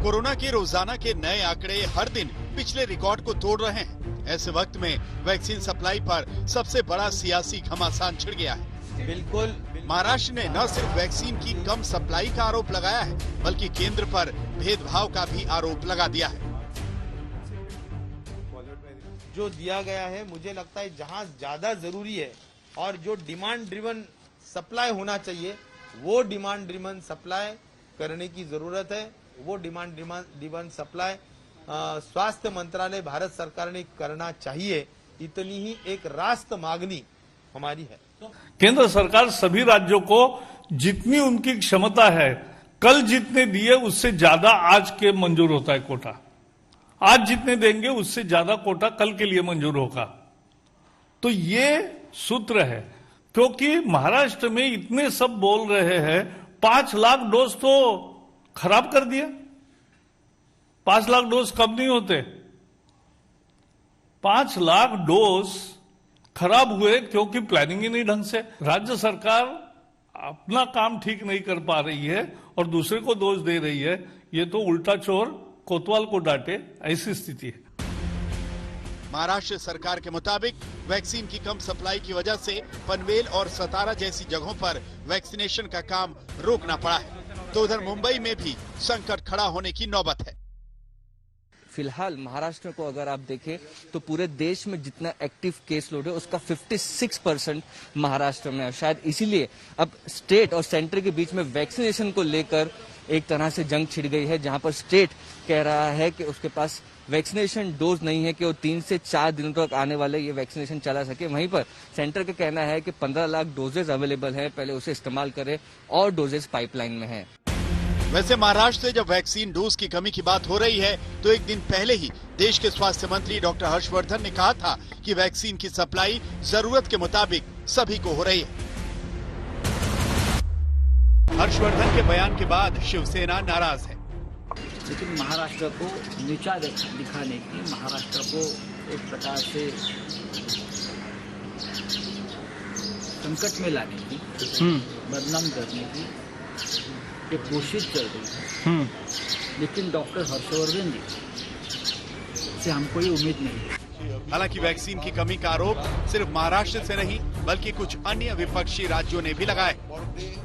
Corona के रोजाना के नए आंकड़े हर दिन पिछले रिकॉर्ड को तोड़ रहे हैं। ऐसे वक्त में वैक्सीन सप्लाई पर सबसे बड़ा सियासी घमासान छिड़ गया है। बिल्कुल महाराष्ट्र ने न सिर्फ वैक्सीन की कम सप्लाई का आरोप लगाया है, बल्कि केंद्र पर भेदभाव का भी आरोप लगा दिया है। जो दिया गया है, मुझे लगता है जहां ज्यादा जरूरी है और जो डिमांड ड्रिवन सप्लाई होना चाहिए, वो डिमांड ड्रिवन सप्लाई करने की जरूरत है। वो डिमांड ड्रिवन सप्लाई स्वास्थ्य मंत्रालय भारत सरकार ने करना चाहिए। इतनी ही एक राष्ट्र मांगनी हमारी है। केंद्र सरकार सभी राज्यों को जितनी उनकी क्षमता है, कल जितने दिए उससे ज्यादा आज के मंजूर होता है कोटा। आज जितने देंगे उससे ज्यादा कोटा कल के लिए मंजूर होगा। तो ये सूत्र है, क्योंकि महाराष्ट्र में इतने सब बोल रहे हैं 5 लाख डोज तो खराब कर दिया। 5 लाख डोज कम नहीं होते, 5 लाख डोज खराब हुए क्योंकि प्लानिंग ही नहीं ढंग से। राज्य सरकार अपना काम ठीक नहीं कर पा रही है और दूसरे को दोष दे रही है। ये तो उल्टा चोर कोतवाल को डांटे, ऐसी स्थिति है। महाराष्ट्र सरकार के मुताबिक वैक्सीन की कम सप्लाई की वजह से पनवेल और सतारा जैसी जगहों पर वैक्सीनेशन का काम रोकना पड़ा है। तो उधर मुंबई में भी संकट खड़ा होने की नौबत है। फिलहाल महाराष्ट्र को अगर आप देखें तो पूरे देश में जितना एक्टिव केस लोड है उसका 56% महाराष्ट्र में है। शायद इसीलिए अब स्टेट और सेंटर के बीच में वैक्सीनेशन को लेकर एक तरह से जंग छिड़ गई है, जहां पर स्टेट कह रहा है कि उसके पास वैक्सीनेशन डोज नहीं है कि वो 3 से 4 दिनों तक आने वाले ये वैक्सीनेशन चला सके। वहीं पर सेंटर का कहना है कि 15 लाख डोजेज अवेलेबल है, पहले उसे इस्तेमाल करें और डोजेज पाइपलाइन में है। वैसे महाराष्ट्र से जब वैक्सीन डोज की कमी की बात हो रही है, तो एक दिन पहले ही देश के स्वास्थ्य मंत्री डॉक्टर हर्षवर्धन ने कहा था कि वैक्सीन की सप्लाई जरूरत के मुताबिक सभी को हो रही है। हर्षवर्धन के बयान के बाद शिवसेना नाराज है। लेकिन महाराष्ट्र को नीचा दिखाने की, महाराष्ट्र को एक प्रकार से संकट में लाने की, बदनाम करने की ये कोशिश चल रही है। लेकिन डॉक्टर हर्षवर्धन जी से हमको ये उम्मीद नहीं। हालांकि वैक्सीन की कमी का आरोप सिर्फ महाराष्ट्र से नहीं, बल्कि कुछ अन्य विपक्षी राज्यों ने भी लगाया।